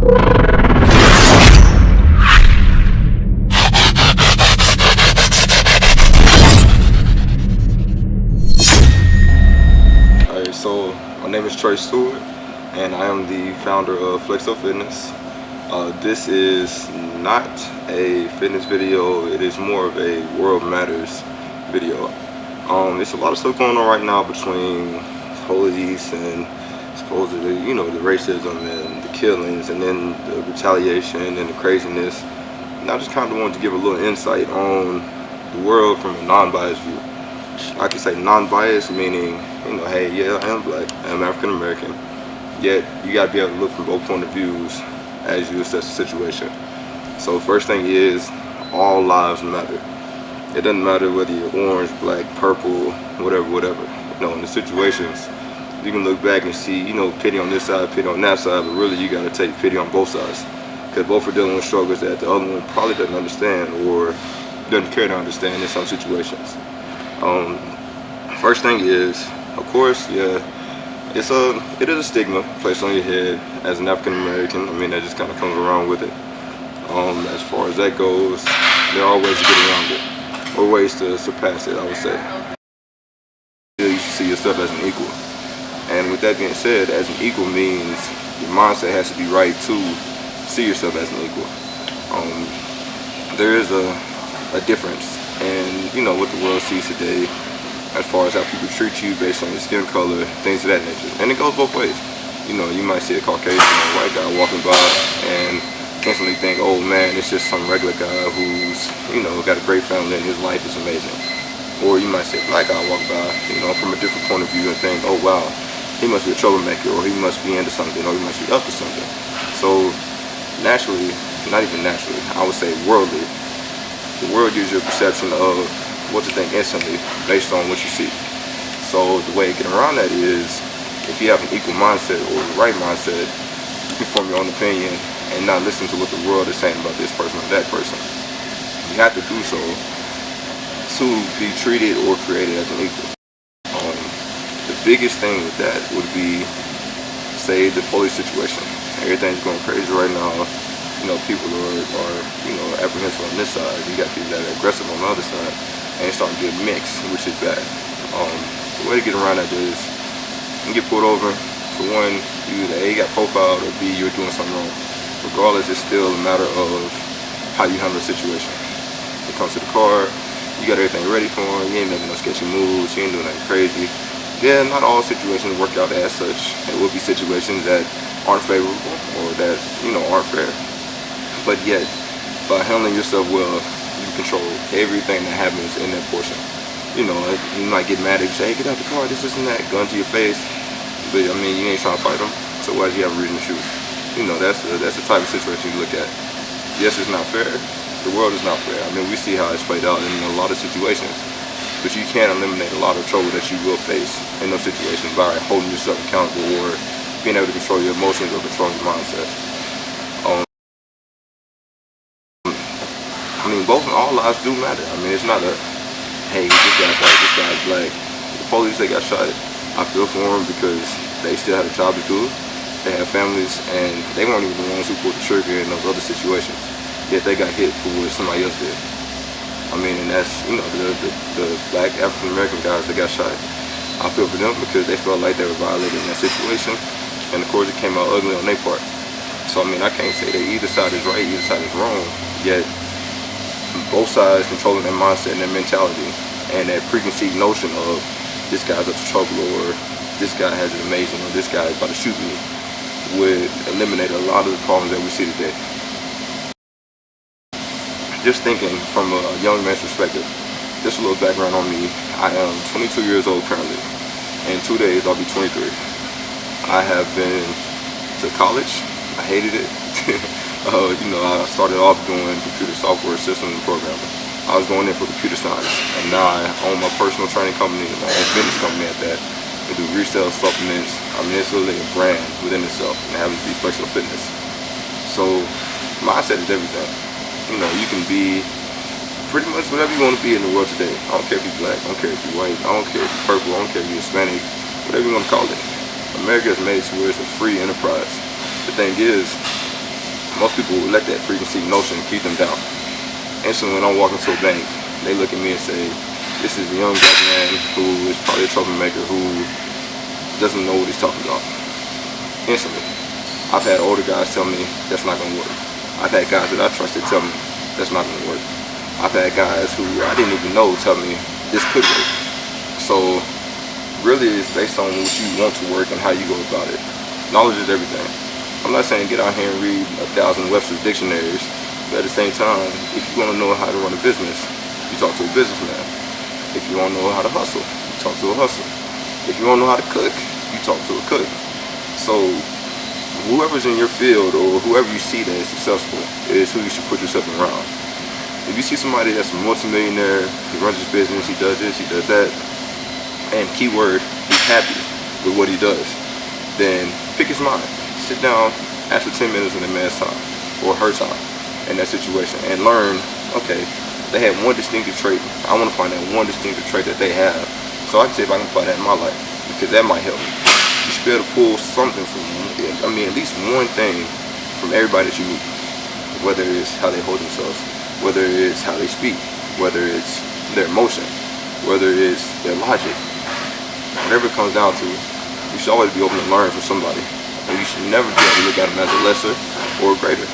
Alright, so my name is Trey Stewart, and I am the founder of Flexo Fitness. This is not a fitness video, it is more of a World Matters video. There's a lot of stuff going on right now between police and supposedly, the racism and the killings and then the retaliation and the craziness. And I just kind of wanted to give a little insight on the world from a non-biased view. I can say non-biased, meaning, hey, yeah, I am black, I am African American, yet you gotta be able to look from both point of views as you assess the situation. So first thing is, all lives matter. It doesn't matter whether you're orange, black, purple, whatever. In the situations, you can look back and see, pity on this side, pity on that side, but really you gotta take pity on both sides. Because both are dealing with struggles that the other one probably doesn't understand or doesn't care to understand in some situations. First thing is, of course, yeah, it is a stigma placed on your head as an African American. I mean, that just kind of comes around with it. As far as that goes, there are ways to get around it, or ways to surpass it, I would say. You should see yourself as an equal. And with that being said, as an equal means your mindset has to be right to see yourself as an equal. There is a difference in, what the world sees today, as far as how people treat you based on your skin color, things of that nature. And it goes both ways. You might see a Caucasian or a white guy walking by and instantly think, oh man, it's just some regular guy who's, got a great family and his life is amazing. Or you might see a black guy walk by, from a different point of view and think, oh wow, he must be a troublemaker, or he must be into something, or he must be up to something. So naturally, not even naturally, I would say worldly, the world gives you a perception of what to think instantly based on what you see. So the way to get around that is, if you have an equal mindset or the right mindset, you form your own opinion and not listen to what the world is saying about this person or that person. You have to do so to be treated or created as an equal. The biggest thing with that would be, say, the police situation. Everything's going crazy right now. People are apprehensive on this side. You got people that are aggressive on the other side. And it's starting to get mixed, which is bad. The way to get around that is, you get pulled over. For one, you either A, got profiled, or B, you're doing something wrong. Regardless, it's still a matter of how you handle the situation. When it comes to the car, you got everything ready for him. You ain't making no sketchy moves. You ain't doing nothing crazy. Yeah, not all situations work out as such. There will be situations that aren't favorable or that, aren't fair. But yet, by handling yourself well, you control everything that happens in that portion. You might get mad if you say, hey, get out the car, this and that, gun to your face. But you ain't trying to fight them, so why do you have a reason to shoot? That's the type of situation you look at. Yes, it's not fair. The world is not fair. We see how it's played out in a lot of situations. But you can't eliminate a lot of trouble that you will face in those situations by holding yourself accountable or being able to control your emotions or control your mindset. All lives do matter. It's not a, hey, this guy's white, this guy's black. The police, they got shot. I feel for them because they still had a job to do. They have families, and they weren't even the ones who pulled the trigger in those other situations. Yet they got hit for what somebody else did. And that's, the black African American guys that got shot. I feel for them because they felt like they were violated in that situation. And of course it came out ugly on their part. So I can't say that either side is right, either side is wrong. Yet both sides controlling their mindset and their mentality and that preconceived notion of this guy's up to trouble or this guy has it amazing or this guy is about to shoot me would eliminate a lot of the problems that we see today. Just thinking from a young man's perspective, just a little background on me. I am 22 years old currently. In 2 days I'll be 23. I have been to college. I hated it. I started off doing computer software systems and programming. I was going in for computer science, and now I own my personal training company, my own fitness company at that. We do resale supplements. It's literally a brand within itself, and it happens to be Flexo Fitness. So, mindset is everything. You can be pretty much whatever you want to be in the world today. I don't care if you're black, I don't care if you're white, I don't care if you're purple, I don't care if you're Hispanic, whatever you want to call it. America is made to where it's a free enterprise. The thing is, Most people will let that preconceived notion keep them down. Instantly, when I walk into a bank, they look at me and say, this is a young black man who is probably a troublemaker who doesn't know what he's talking about. Instantly. I've had older guys tell me that's not going to work. I've had guys that I trusted tell me that's not going to work. I've had guys who I didn't even know tell me this could work. So really it's based on what you want to work and how you go about it. Knowledge is everything. I'm not saying get out here and read 1,000 Webster's dictionaries, but at the same time, if you want to know how to run a business, you talk to a businessman. If you want to know how to hustle, you talk to a hustler. If you want to know how to cook, you talk to a cook. So whoever's in your field or whoever you see that is successful is who you should put yourself around. If you see somebody that's a multimillionaire, he runs his business, he does this, he does that, and keyword, he's happy with what he does, then pick his mind. Sit down, ask for 10 minutes of that man's time or her time in that situation and learn, okay, they have one distinctive trait. I want to find that one distinctive trait that they have so I can see if I can apply that in my life, because that might help me. You should be able to pull something from, at least one thing from everybody that you meet, whether it's how they hold themselves, whether it's how they speak, whether it's their emotion, whether it's their logic. Whatever it comes down to, you should always be open to learn from somebody. And you should never be able to look at them as a lesser or a greater.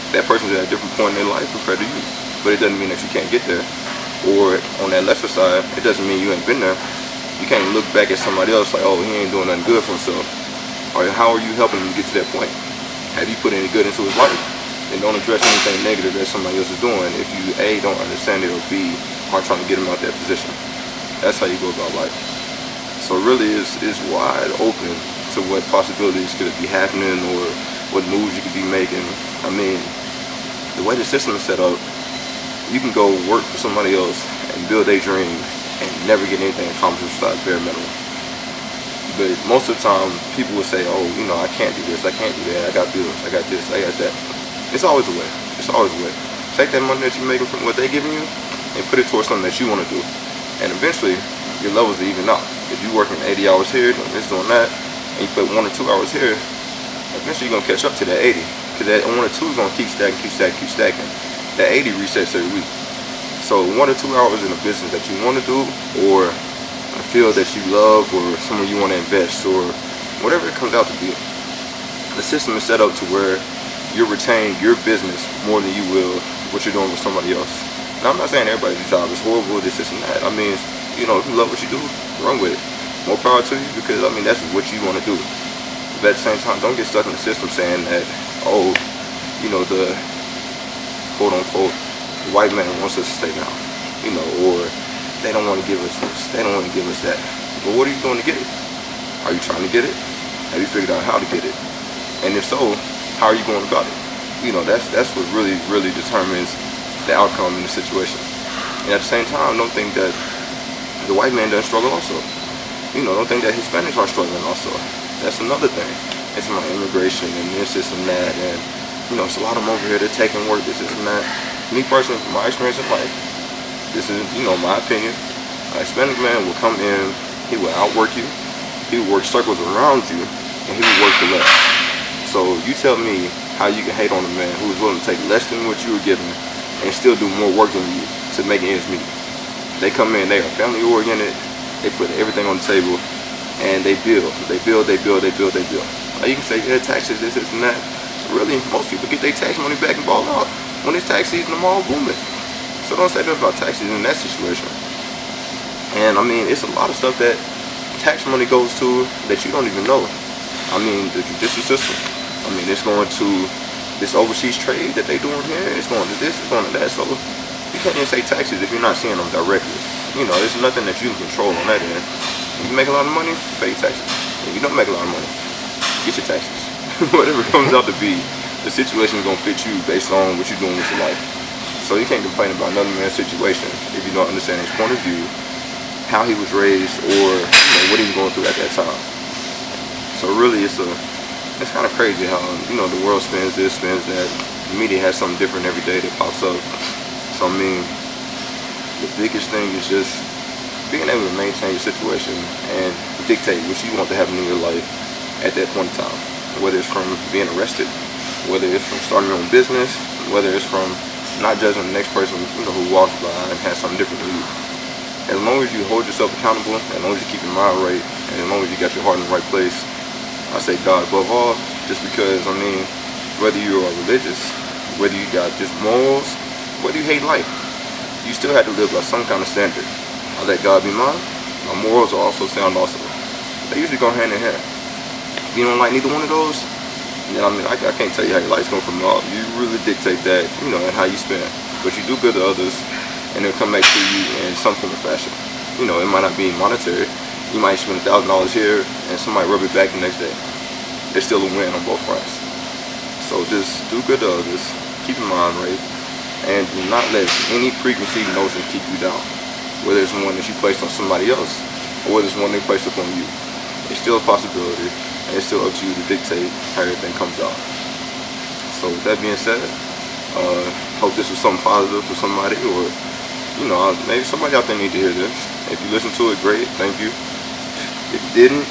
That person's at a different point in their life compared to you. But it doesn't mean that you can't get there. Or on that lesser side, it doesn't mean you ain't been there. You can't look back at somebody else like, oh, he ain't doing nothing good for himself. Or how are you helping him get to that point? Have you put any good into his life? And don't address anything negative that somebody else is doing if you A, don't understand it, or B, aren't trying to get him out that position. That's how you go about life. So really it's wide open to what possibilities could be happening or what moves you could be making. The way the system is set up, you can go work for somebody else and build a dream and never get anything accomplished besides bare minimum. But most of the time, people will say, oh, I can't do this, I can't do that, I got bills, I got this, I got that. It's always a way. It's always a way. Take that money that you're making from what they're giving you and put it towards something that you want to do. And eventually, your levels will even out. If you're working 80 hours here, doing this, doing that, and you put 1 or 2 hours here, eventually you're going to catch up to that 80. Because that 1 or 2 is going to keep stacking, keep stacking, keep stacking. That 80 resets every week. So 1 or 2 hours in a business that you want to do, or a field that you love, or somewhere you want to invest, or whatever it comes out to be, the system is set up to where you'll retain your business more than you will what you're doing with somebody else. Now, I'm not saying everybody's job is horrible, this and that. If you love what you do, run with it. More power to you, because that's what you want to do. But at the same time, don't get stuck in the system saying that, the quote unquote white man wants us to stay down, or they don't want to give us this, they don't want to give us that. But what are you doing to get it? Are you trying to get it? Have you figured out how to get it? And if so, how are you going about it? That's what really, really determines the outcome in the situation. And at the same time, don't think that the white man doesn't struggle also. Don't think that Hispanics are struggling also. That's another thing. It's my immigration and this and that, and it's a lot of them over here that taking work, this and that. Me personally, from my experience in life, this is, my opinion, a Hispanic man will come in, he will outwork you, he will work circles around you, and he will work for less. So you tell me how you can hate on a man who is willing to take less than what you were given and still do more work than you to make ends meet. They come in, they are family oriented, they put everything on the table, and they build. They build. Now you can say, yeah, taxes, this and that. Really, most people get their tax money back and ball out. When it's tax season, I'm all booming. So don't say nothing about taxes in that situation. And it's a lot of stuff that tax money goes to that you don't even know. The judicial system. It's going to this overseas trade that they doing here. It's going to this, it's going to that. So you can't even say taxes if you're not seeing them directly. There's nothing that you can control on that end. If you make a lot of money, you pay your taxes. If you don't make a lot of money, get your taxes. Whatever it comes out to be, the situation is going to fit you based on what you're doing with your life. So you can't complain about another man's situation if you don't understand his point of view, how he was raised, or what he was going through at that time. So really, it's kind of crazy how the world spins this, spins that. The media has something different every day that pops up. So the biggest thing is just being able to maintain your situation and dictate what you want to happen in your life at that point in time. Whether it's from being arrested, whether it's from starting your own business, whether it's from not judging the next person, who walks by and has something different than you. As long as you hold yourself accountable, as long as you keep your mind right, and as long as you got your heart in the right place, I say God above all, just because, whether you are religious, whether you got just morals, whether you hate life, you still have to live by some kind of standard. I let God be mine. My morals are also sound also. They usually go hand in hand. If you don't like neither one of those, then I can't tell you how your life's gonna come out. You really dictate that, and how you spend. But you do good to others, and it'll come back to you in some form of fashion. It might not be monetary. You might spend $1,000 here, and somebody rub it back the next day. It's still a win on both fronts. So just do good to others, keep your mind right, and do not let any preconceived notion keep you down. Whether it's one that you placed on somebody else, or whether it's one they placed upon you. It's still a possibility, and it's still up to you to dictate how everything comes out. So with that being said, hope this was something positive for somebody, or maybe somebody out there need to hear this. If you listen to it, great, thank you. If you didn't,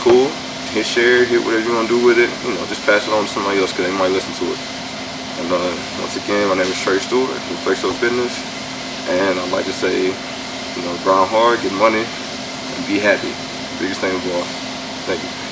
cool. Hit share, hit whatever you want to do with it. Just pass it on to somebody else because they might listen to it. And once again, my name is Trey Stewart with Flexo Fitness, and I'd like to say, grind hard, get money, and be happy. Biggest thing of all. Thank you.